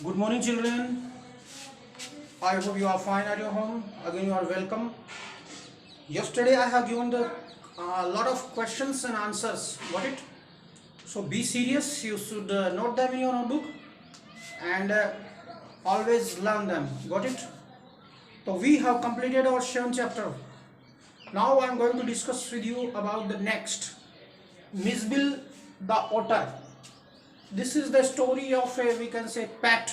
Good morning, children. I hope you are fine at your home. Again, you are welcome. Yesterday, I have given the lot of questions and answers. Got it? So be serious. You should note them in your notebook and always learn them. Got it? So we have completed our 7th chapter. Now I am going to discuss with you about the next. Misbil the otter. This is the story of a, we can say, pet,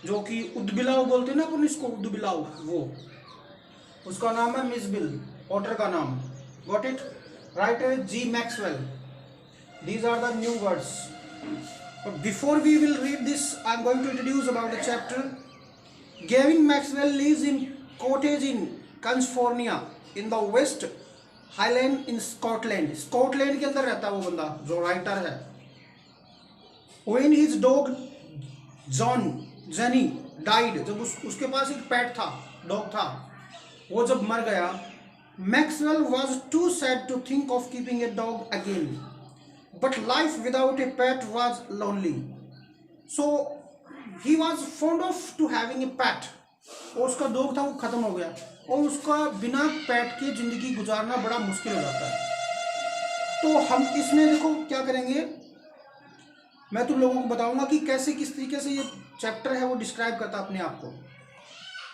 जो कि उदबिलाव बोलते हैं ना अपन इसको, उदबिलाव, वो उसका नाम है मिसबिल, ओटर का नाम. Got it? Writer G Maxwell. These are the new words. But before we will read this, I am going to introduce about the chapter. Gavin Maxwell lives in cottage in California in the West Highland in Scotland. Scotland के अंदर रहता है वो बंदा जो writer है. When his dog Jenny died, जब उसके पास एक पेट था, डॉग था, वो जब मर गया, Maxwell was too sad to think of keeping a dog again. But life without a pet was lonely. So he was fond of to having a pet. और उसका डॉग था वो खत्म हो गया और उसका बिना पेट के जिंदगी गुजारना बड़ा मुश्किल हो जाता है. तो हम इसमें देखो क्या करेंगे, मैं तुम लोगों को बताऊंगा कि कैसे किस तरीके से ये चैप्टर है वो डिस्क्राइब करता है अपने आप को.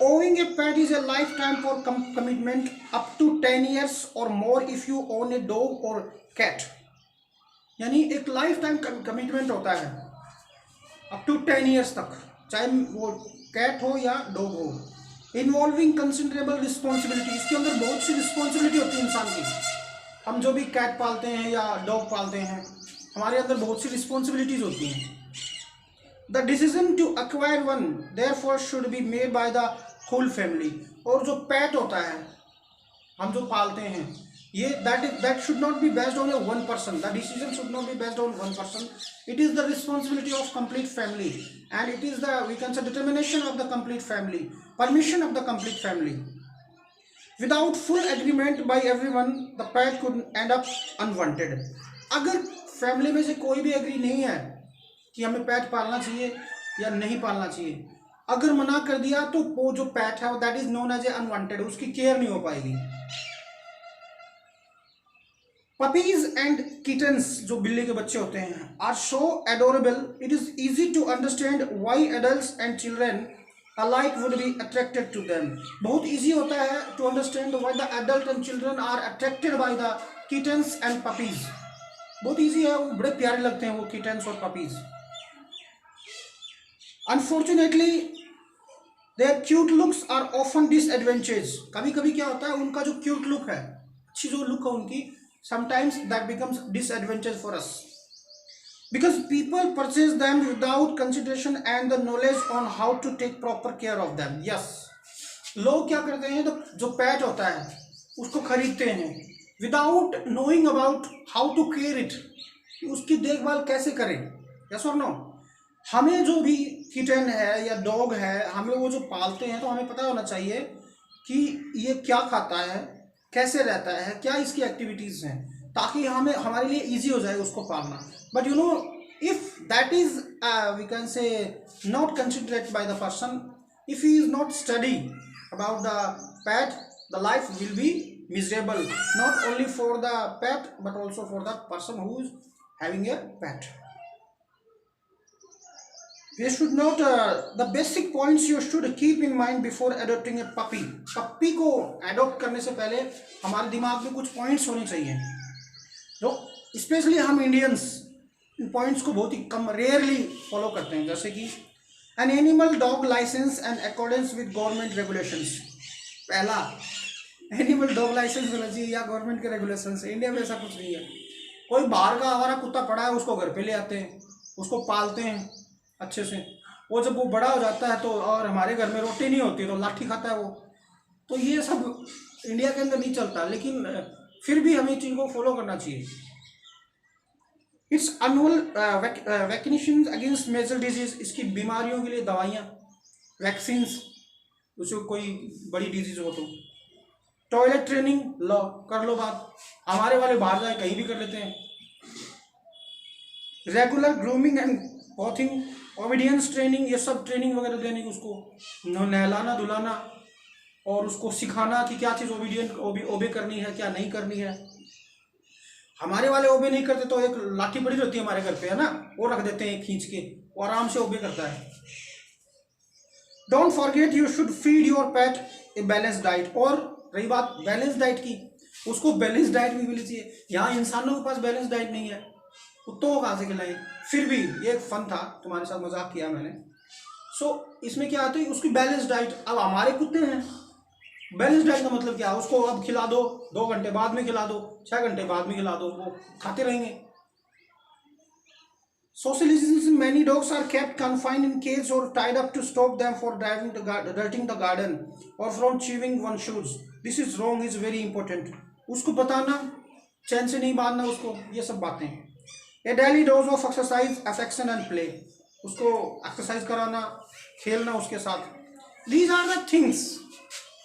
Owning a pet is a lifetime for commitment up to 10 years or more if you own a dog or cat. यानी एक लाइफ टाइम कमिटमेंट होता है अप टू 10 years तक, चाहे वो कैट हो या डॉग हो. इन्वॉल्विंग कंसिडरेबल रिस्पॉन्सिबिलिटी, इसके अंदर बहुत सी रिस्पॉन्सिबिलिटी होती है इंसान की. हम जो भी कैट पालते हैं या डॉग पालते हैं, हमारे अंदर बहुत सी रिस्पॉन्सिबिलिटीज होती हैं. The decision to acquire one therefore should be made by the whole family. और जो पेट होता है हम जो पालते हैं, ये that should not be based on a one person. The decision should not be based on one person. It is the responsibility of complete family and it is the we can say determination of the complete family, permission of the complete family. Without full agreement by everyone the pet could end up unwanted. अगर family में से कोई भी agree नहीं है कि हमें पेट पालना चाहिए या नहीं पालना चाहिए, अगर मना कर दिया तो वो जो पेट है that is known as a unwanted, उसकी केयर नहीं हो पाएगी. पपीज एंड किटन्स, जो बिल्ली के बच्चे होते हैं, are so adorable. It is easy to understand why adults and children alike would be attracted to them. बहुत इजी होता है to understand why the adult and children are attracted by the kittens and puppies. बहुत easy है, वो बड़े प्यारे लगते हैं वो किटन्स और puppies. Unfortunately their cute looks are often disadvantage. कभी कभी क्या होता है, उनका जो क्यूट लुक है, अच्छी जो लुक है उनकी, sometimes that becomes disadvantage for us because people purchase them without consideration and the knowledge on how to take proper care of them. Yes, लोग क्या करते हैं, तो जो पेट होता है उसको खरीदते हैं without knowing about how to care it, उसकी देखभाल कैसे करें. यस और नो? हमें जो भी किटन है या डॉग है, हमें वो जो पालते हैं, तो हमें पता होना चाहिए कि ये क्या खाता है, कैसे रहता है, क्या इसकी एक्टिविटीज़ हैं, ताकि हमें हमारे लिए इजी हो जाए उसको पालना. But you know, if that is we can say not considered by the person, if he is not study about the pet, the life will be miserable, not only for the pet but also for the person who is having a pet. We should note the basic points you should keep in mind before adopting a puppy. पप्पी को adopt करने से पहले हमारे दिमाग में कुछ points होने चाहिए, जो स्पेशली हम इंडियंस इन पॉइंट्स को बहुत ही कम, रेयरली फॉलो करते हैं. जैसे कि an animal dog license and accordance with government regulations. पहला, एनिमल डॉग लाइसेंस होना चाहिए या गवर्नमेंट के रेगुलेशन से. इंडिया में ऐसा कुछ नहीं है. कोई बाहर का आवारा कुत्ता पड़ा है, उसको घर पे ले आते हैं, उसको पालते हैं अच्छे से. वो जब वो बड़ा हो जाता है तो, और हमारे घर में रोटी नहीं होती तो लाठी खाता है वो. तो ये सब इंडिया के अंदर नहीं चलता, लेकिन फिर भी हमें चीज़ को फॉलो करना चाहिए. It's annual vaccination against major disease, इसकी बीमारियों के लिए दवाइयाँ, वैक्सीन्स, उसको कोई बड़ी डिजीज हो तो. टॉयलेट ट्रेनिंग लो, कर लो बात, हमारे वाले बाहर जाए कहीं भी कर लेते हैं. Regular grooming and bathing obedience training, ये सब ट्रेनिंग वगैरह देने की उसको, नहलाना धुलाना और उसको सिखाना कि क्या चीज़ ओबे करनी है, क्या नहीं करनी है। हमारे वाले ओबे नहीं करते तो एक लाठी पड़ी रहती है हमारे घर पे, है ना, वो रख देते हैं खींच के, वो आराम से ओबे करता है। Don't forget you should feed your pet a balance diet. और रही बात बैलेंस डाइट की, उसको बैलेंस डाइट भी मिलनी चाहिए। यहाँ इंसानों के पास बैलेंस डाइट नहीं है, कुत्तों को कहाँ से खिलाएं। फिर भी ये एक फन था, तुम्हारे साथ मजाक किया मैंने। इसमें क्या आता है, उसकी बैलेंस डाइट। अब हमारे कुत्ते हैं, बैलेंस डाइट का मतलब क्या है, उसको अब खिला दो, 2 घंटे बाद में खिला दो, 6 घंटे बाद में खिला दो, वो खाते रहेंगे। Socialization, many dogs are kept confined in cages or tied up to stop them for dirtying the garden or from chewing one's shoes. This is wrong, is very important. उसको बताना, चैन से नहीं बांधना उसको, ये सब बातें। A daily dose of exercise, affection and play. उसको एक्सरसाइज कराना, खेलना उसके साथ। These are the things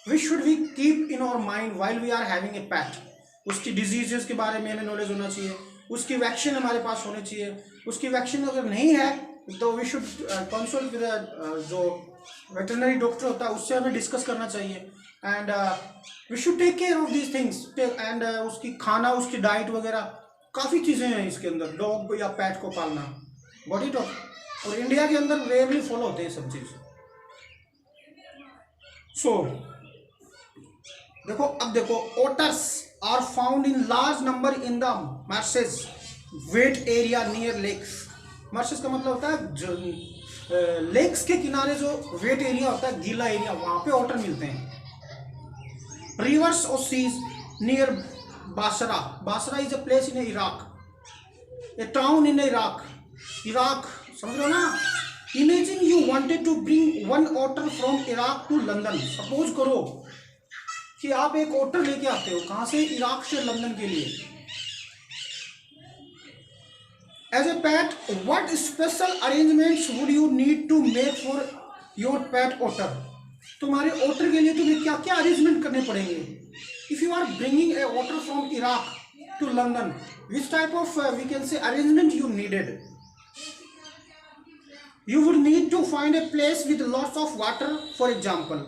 which should we keep in our mind while we are having a pet. उसकी डिजीजेस के बारे में हमें नॉलेज होना चाहिए, उसकी वैक्सीन हमारे पास होनी चाहिए। उसकी वैक्सीन अगर नहीं है तो वी शुड कंसल्ट विद जो वेटरनरी डॉक्टर होता है, उससे हमें डिस्कस करना चाहिए। And we should take care of these things. And उसकी खाना, उसकी डाइट वगैरह, काफ़ी चीज़ें हैं इसके अंदर, डॉग या पेट को पालना, बॉडी डॉग। और इंडिया के अंदर रेयरली फॉलो होते हैं सब चीज़। सो देखो, अब देखो, otters are found in large number in the marshes, wet area near lakes. Marshes का मतलब होता है जो लेक्स के किनारे जो वेट एरिया होता है, गीला एरिया, वहां पे ओटर मिलते हैं। रिवर्स और seas near Basra. Basra is a place in Iraq, a town in Iraq. Iraq समझ रहे हो ना। Imagine you wanted to bring one otter from Iraq to London. Suppose करो कि आप एक ओटर लेके आते हो, कहां से, इराक से लंदन के लिए। As a pet, what special arrangements would you need to make for your pet otter. तुम्हारे ओटर के लिए तुम्हें क्या क्या अरेंजमेंट करने पड़ेंगे। If you are bringing a otter from Iraq to London, which type of we can say arrangement you needed. You would need to find a place with lots of water, for example,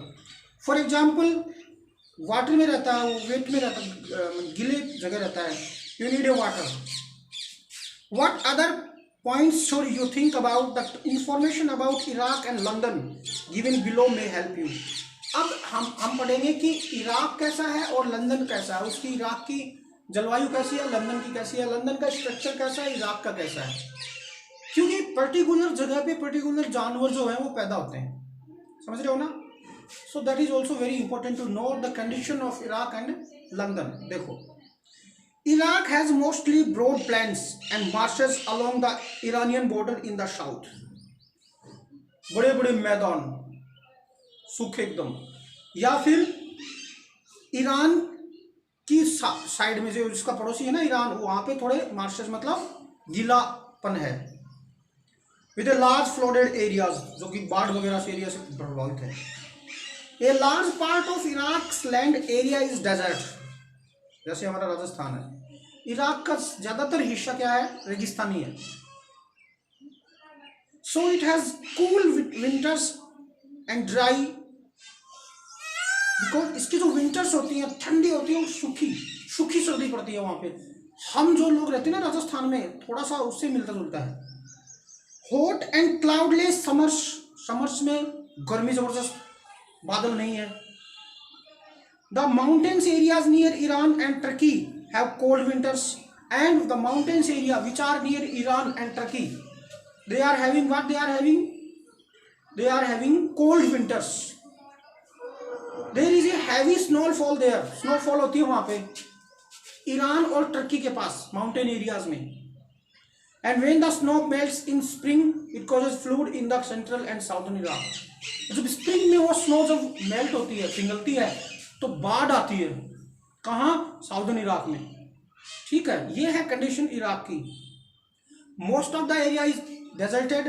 water में रहता है, wait में रहता है, गीले जगह रहता है, you need a water. What other points should you think about? The information about Iraq and London given below may help you. अब हम पढ़ेंगे कि इराक कैसा है और लंदन कैसा है, उसकी इराक की जलवायु कैसी है, लंदन की कैसी है, लंदन का स्ट्रक्चर कैसा है, इराक का कैसा है। क्योंकि पर्टिकुलर जगह पे पर्टिकुलर जानवर जो है वो पैदा होते हैं, समझ रहे हो ना। So that is also very important to know the condition of Iraq and London. देखो, Iraq has mostly broad plains and marshes along the Iranian border in the south. बड़े बड़े मैदान, सूखे एकदम। या फिर ईरान की साइड में जो जिसका पड़ोसी है ना ईरान, वहां पे थोड़े मार्शेस मतलब गीलापन है। With a large flooded areas, जो कि बाढ़ वगैरह से एरिया से प्रभावित है। A large part of Iraq's land area is desert, जैसे हमारा राजस्थान है। इराक का ज्यादातर हिस्सा क्या है, रेगिस्तानी है। So it has cool winters and dry, because इसकी जो विंटर्स होती हैं ठंडी होती है, सूखी सर्दी पड़ती है वहां पे। हम जो लोग रहते हैं ना राजस्थान में, थोड़ा सा उससे मिलता जुलता है। हॉट एंड क्लाउडलेस समर्स में गर्मी जबरदस्त, बादल नहीं है। The mountains areas near Iran and Turkey have cold winters, and the mountains area which are near Iran and Turkey, they are having what they are having cold winters. There is a heavy snowfall there, snowfall होती है वहां पे Iran और Turkey के पास mountain areas में। And when the snow melts in spring, it causes flood in the central and southern Iraq. जब spring में वो स्नो जब मेल्ट होती है, पिघलती है, तो बाढ़ आती है। कहाँ, साउदर्न इराक में। ठीक है, ये है कंडीशन इराक की। Most of the area is deserted,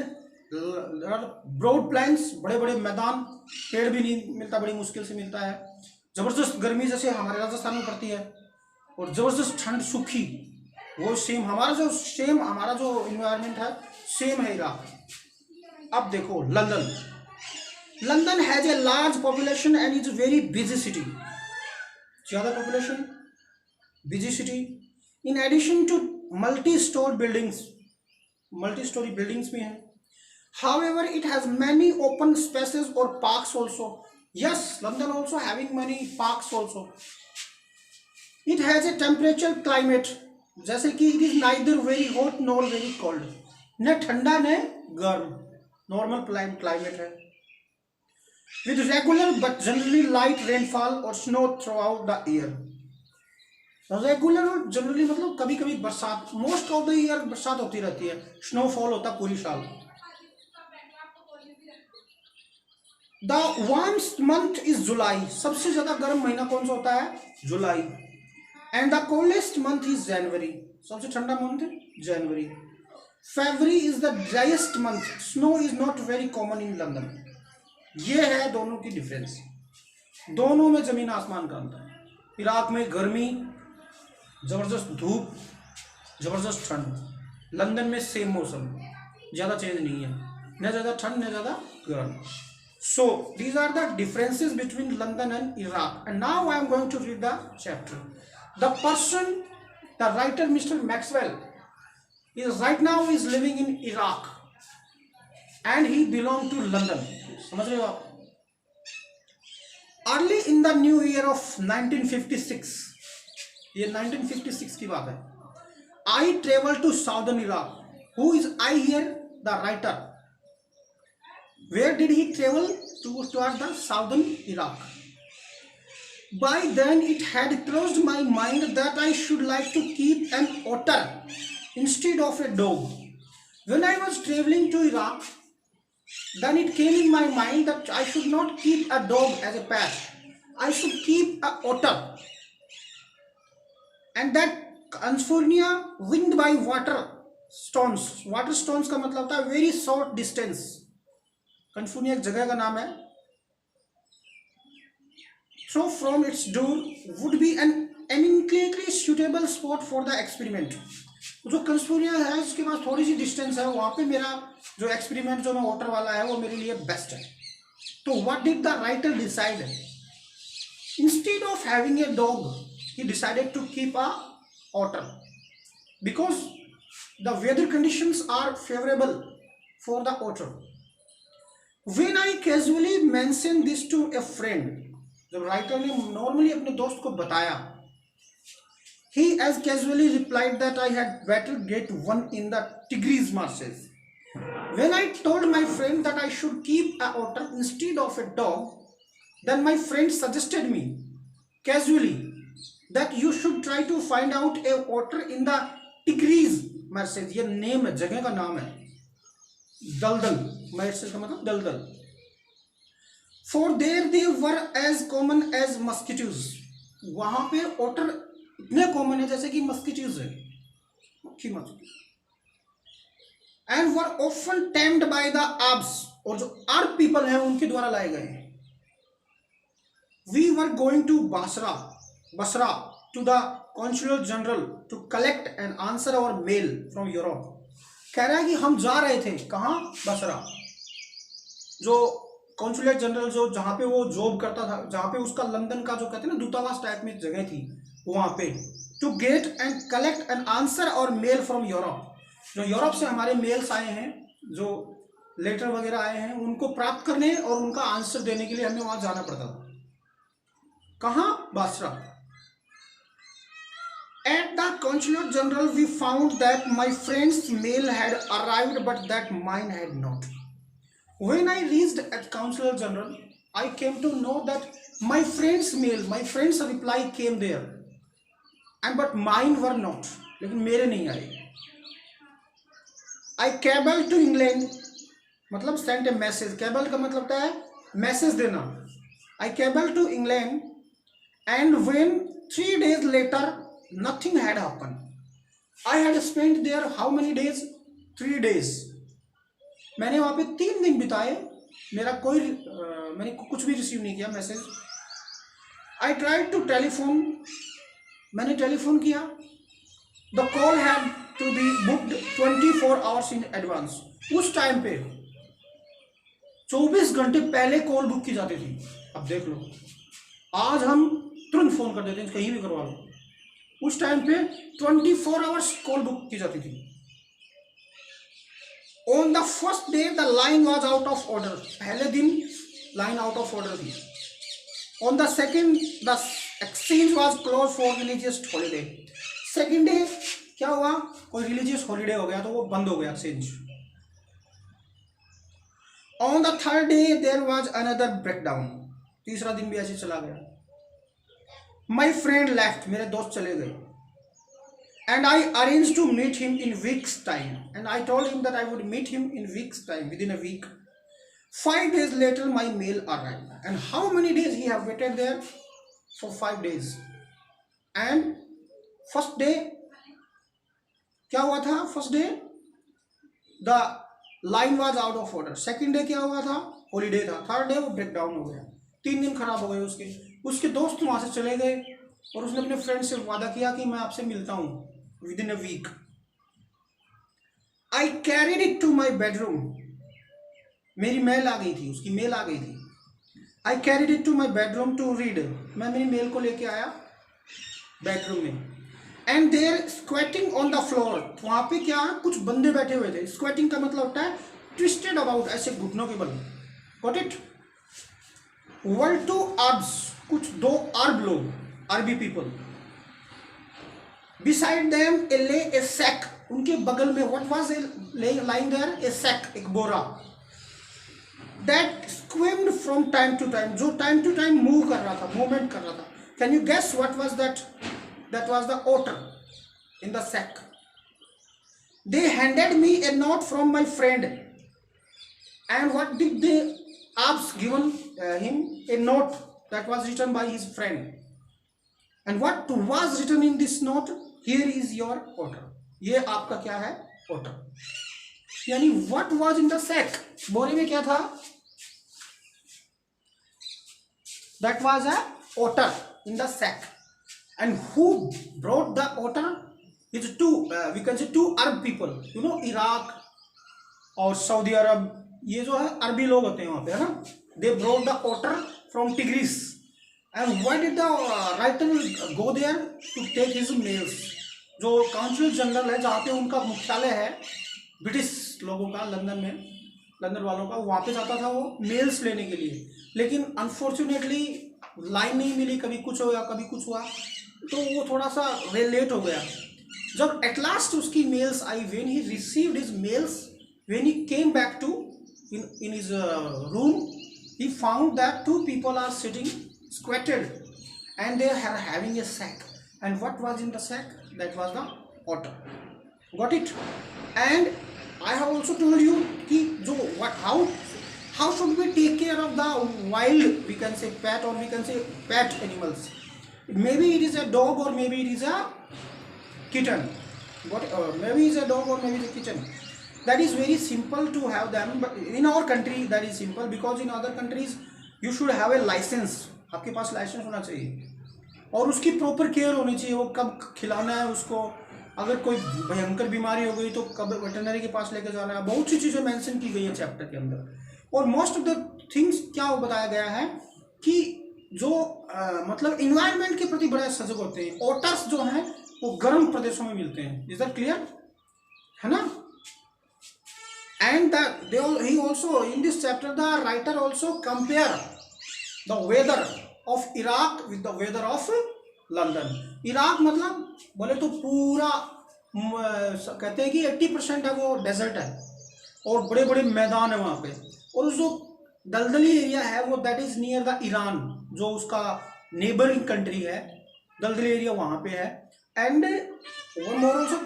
broad plains, बड़े बड़े मैदान, पेड़ भी नहीं मिलता, बड़ी मुश्किल से मिलता है। जबरदस्त गर्मी जैसे हमारे राजस्थान में पड़ती है, और जबरदस्त ठंड सूखी, वो हमारा जो इन्वायरमेंट है सेम है इराक। अब देखो London, London has a large population and is very busy city, ज्यादा population, busy city. In addition to multi store buildings, multi storey buildings भी हैं। However, it has many open spaces or parks also. Yes, London also having many parks also. It has a temperature climate, जैसे कि it is neither very hot nor very cold, न ठंडा न गर्म, normal climate है। With regular but generally light rainfall or snow throughout the year. Regular और generally मतलब कभी कभी बरसात, मोस्ट ऑफ द ईयर बरसात होती रहती है, स्नोफॉल होता है पूरी साल। The warmest month is July, सबसे ज्यादा गर्म महीना कौन सा होता है? जुलाई। And the coldest month is January, सबसे ठंडा मंथ है जनवरी। February is the driest month, snow is not very common in London. ये है दोनों की डिफरेंस, दोनों में जमीन आसमान का अंतर। इराक में गर्मी, जबरदस्त धूप, जबरदस्त ठंड। लंदन में सेम मौसम, ज्यादा चेंज नहीं है, न ज्यादा ठंड न ज्यादा गर्म। So these are the differences between London and Iraq. And now I am going to read the chapter. The person, the writer Mr. Maxwell, is right now is living in Iraq and he belonged to London. समझ रहे हो आप? Early in the new year of 1956, ये 1956 की बात है, I traveled to southern Iraq. Who is I here? The writer. Where did he travel? Towards the southern Iraq. By then it had crossed my mind that I should like to keep an otter instead of a dog. When I was traveling to Iraq, then it came in my mind that I should not keep a dog as a pet. I should keep a otter. And that California winged by water stones. Water stones का मतलब था very short distance. कलिफोर्निया एक जगह का नाम है। Throw from its door would be an eminently suitable spot for the experiment. जो कलिफोर्निया है उसके पास थोड़ी सी डिस्टेंस है, वहाँ पे मेरा जो एक्सपेरिमेंट जो मैं वाटर वाला है वो मेरे लिए बेस्ट है। तो what did the writer decide? Instead of having a dog, he decided to keep a otter because the weather conditions are favorable for the otter. When I casually mentioned this to a friend, जब writer ने normally अपने दोस्त को बताया, he as casually replied that I had better get one in the Tigris marshes. When I told my friend that I should keep a otter instead of a dog, then my friend suggested me casually that you should try to find out a otter in the Tigris marshes. ये name है, जगह का नाम है, दलदल, marches का मतलब दलदल। For there they were as common as mosquitoes. वहां पे ओटर इतने कॉमन है जैसे कि मस्किटोज है, मक्खी मक्खी। And were often tamed by the Arabs, और जो अरब पीपल हैं उनके द्वारा लाए गए हैं। We were going to Basra to the consul general to collect and answer our mail from Europe. कह रहा है कि हम जा रहे थे कहाँ? बसरा, जो कॉन्सुलेट जनरल जो जहाँ पे वो जॉब करता था, जहाँ पे उसका लंदन का जो कहते हैं ना दूतावास टाइप में जगह थी, वहाँ पे to get and collect and answer और मेल फ्रॉम यूरोप। जो यूरोप से हमारे मेल्स आए हैं, जो लेटर वगैरह आए हैं, उनको प्राप्त करने और उनका आंसर देने के लिए हमें वहाँ जाना पड़ता था। कहाँ? Basara. At the consulate general we found that my friend's mail had arrived but that mine had not. When I reached at consulate general, I came to know that my friend's mail, my friend's reply came there, and but mine were not. लेकिन मेरे नहीं आए। I cabled to England, मतलब sent a message. Cable का मतलब क्या है? Message देना। I cabled to England, and when 3 days later nothing had happened. I had spent there how many days? 3 days. मैंने वहाँ पे 3 दिन बिताए, मेरा मैंने कुछ भी रिसीव नहीं किया message. I tried to telephone, मैंने टेलीफोन किया। The call had to be booked 24 hours in advance. उस टाइम पे 24 घंटे पहले कॉल बुक की जाती थी। अब देख लो, आज हम तुरंत फोन कर देते हैं, कहीं भी करवा लो। उस टाइम पे 24 आवर्स कॉल बुक की जाती थी। On the first day the line was out of order, पहले दिन लाइन आउट ऑफ ऑर्डर थी। On the second the exchange was close for religious holiday, second day क्या हुआ, कोई रिलीजियस हॉलीडे हो गया तो वो बंद हो गया exchange. On the third day there was another breakdown, तीसरा दिन भी ऐसे चला गया। माई फ्रेंड लेफ्ट, मेरे दोस्त चले गए। And I arrange to meet him in weeks time, and I told him that I would meet him in weeks time, within a week. 5 days later my mail arrived, and how many days he have waited there? For 5 days. And first day क्या हुआ था? First day the line was out of order, second day क्या हुआ था? Holiday था। Third day वो break down हो गया, 3 दिन खराब हो गए उसके दोस्त वहां से चले गए और उसने अपने फ्रेंड से वादा किया कि मैं आपसे मिलता हूँ within a week. I carried it to my bedroom, मेरी मेल आ गई थी, उसकी मेल आ गई थी। I carried it to my bedroom to read, मैं मेरी मेल को लेके आया बेडरूम में। And there squatting on the floor, वहां पे क्या कुछ बंदे बैठे हुए थे। स्क्वेटिंग का मतलब होता है ट्विस्टेड अबाउट, ऐसे घुटनों के बल। Got it? Were two Arabs, कुछ 2 अरब लोग, अरबी पीपल। बिसाइड देम ए ले ए सैक, उनके बगल में what was lying there? A sack, एक बोरा। That squirmed from time to time, जो टाइम टू टाइम मूव कर रहा था, मूवमेंट कर रहा था। Can you guess what was that? That was the otter in the sack. They handed me a note from my friend, and what did the Arabs given him? A note that was written by his friend. And what was written in this note? Here is your otter. ये आपका क्या है? otter. यानी what was in the sack? बोरे में क्या था? That was a otter in the sack. And who brought the otter? It's two, we can say 2 Arab people. You know, Iraq और सऊदी अरब, ये जो है अरबी लोग होते हैं वहाँ पे, है ना? They brought the otter from Tigris. And why did the writer go there? To take his mails. जो काउंसिल जनरल है, जहाँ पे उनका मुख्यालय है ब्रिटिश लोगों का, लंदन में, लंदन वालों का, वहाँ पे जाता था वो मेल्स लेने के लिए। लेकिन अनफॉर्चुनेटली लाइन नहीं मिली, कभी कुछ हो गया, कभी कुछ हुआ, तो वो थोड़ा सा लेट हो गया। जब एट लास्ट उसकी मेल्स आई, when he received his mails, when he came back to in his room, he found that 2 people are sitting squatted and they are having a sack. And what was in the sack? That was the otter. Got it? And I have also told you कि जो how should we take care of the wild, we can say pet, or we can say pet animals. Maybe it is a dog or maybe it is a kitten. Maybe it's a dog or maybe it's a kitten. That is very simple to have them, but in our country that is simple, because in other countries you should have a license. आपके पास licence होना चाहिए और उसकी proper care होनी चाहिए। वो कब खिलाना है उसको, अगर कोई भयंकर बीमारी हो गई तो कब वेटरनरी के पास लेके जाना है, बहुत सी चीज़ें मेंशन की गई है चैप्टर के अंदर। और मोस्ट ऑफ द थिंग्स क्या बताया गया है कि जो मतलब इन्वायरमेंट के प्रति बड़े सजग होते हैं। ओटर्स जो हैं वो गर्म प्रदेशों में मिलते हैं। Is that clear? है ना? And he also in this chapter the writer also compare the weather of Iraq with the weather of London. Iraq मतलब बोले तो पूरा कहते हैं कि 80% है वो डेजर्ट है और बड़े बड़े मैदान है वहाँ पे, और जो दलदली एरिया है वो that is near the Iran, जो उसका नेबरिंग कंट्री है, दलदली एरिया वहाँ पे है। And one more also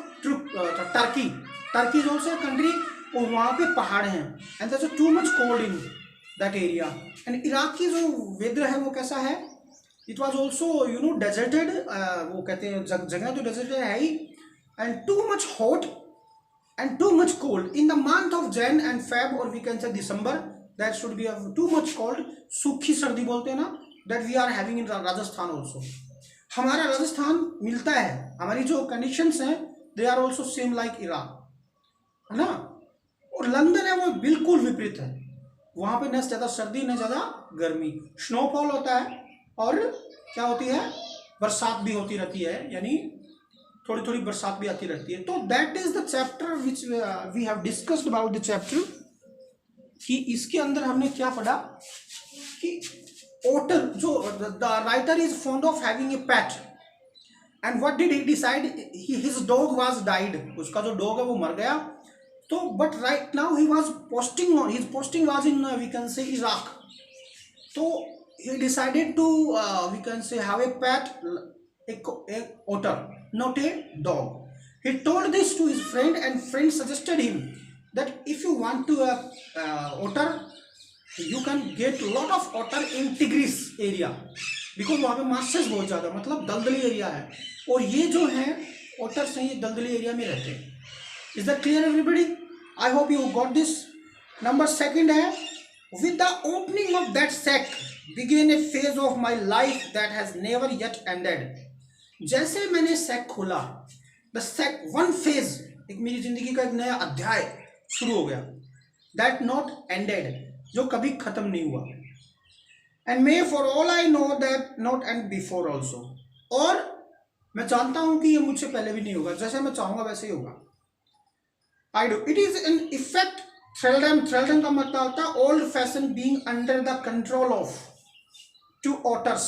Turkey जो से कंट्री, और वहाँ पे पहाड़ हैं and that's too much cold in that area. And Iraq की जो वेदर है वो कैसा है? It was also you know deserted, वो कहते हैं जगह तो डेजर्टेड है ही, and too much hot and too much cold in the month of Jan and Feb, or we can say December, that should be too much cold. सूखी सर्दी बोलते हैं ना, that we are having in Rajasthan also. हमारा राजस्थान मिलता है, हमारी जो कंडीशंस हैं they are also same like Iraq, है ना? और लंदन है वो बिल्कुल विपरीत है। वहां पे न ज्यादा सर्दी न ज्यादा गर्मी, स्नोफॉल होता है और क्या होती है, बरसात भी होती रहती है, यानी थोड़ी थोड़ी बरसात भी आती रहती है। तो that is the chapter which we have discussed about the chapter, कि इसके अंदर हमने क्या पढ़ा कि ओटर, जो the writer is fond of having a pet, and what did he decide, his dog was died, उसका जो डॉग है वो मर गया। तो but right now he was posting on, his posting was in we can say Iraq. तो he decided to we can say have a pet, a otter, not a dog. He told this to his friend, and friend suggested him that if you want to otter, you can get lot of otter in Tigris area, because वहाँ पे marches बहुत ज़्यादा, मतलब दलदली area है, और ये जो है otters हैं ये दलदली एरिया में रहते हैं। Is that clear everybody? I hope you got this. Number second है, with the opening of that sack began a phase of my life that has never yet ended. जैसे मैंने सैक खोला, the sack, one phase, एक मेरी जिंदगी का एक नया अध्याय शुरू हो गया, that not ended, जो कभी खत्म नहीं हुआ, and may for all I know that not end before also, और मैं जानता हूं कि ये मुझसे पहले भी नहीं होगा, जैसे मैं चाहूंगा वैसे ही होगा। I do. It is an effect, thraldom का मतलब होता है old fashion being under the control of two otters,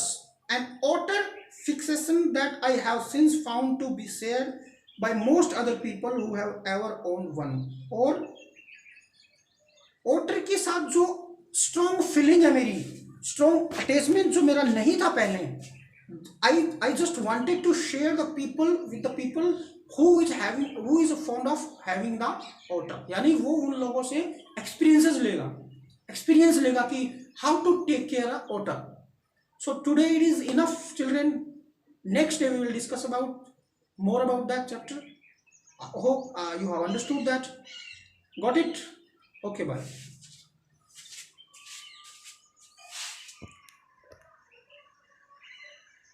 an otter fixation that I have since found to be shared by most other people who have ever owned one. और otter के साथ जो strong feeling है मेरी, strong attachment जो मेरा नहीं था पहले, I just wanted to share the people with the people who is fond of having the otter, यानी वो उन लोगों से experience लेगा कि how to take care of otter. So today it is enough, children. Next day we will discuss about more about that chapter. I hope you have understood that. Got it? Okay, bye.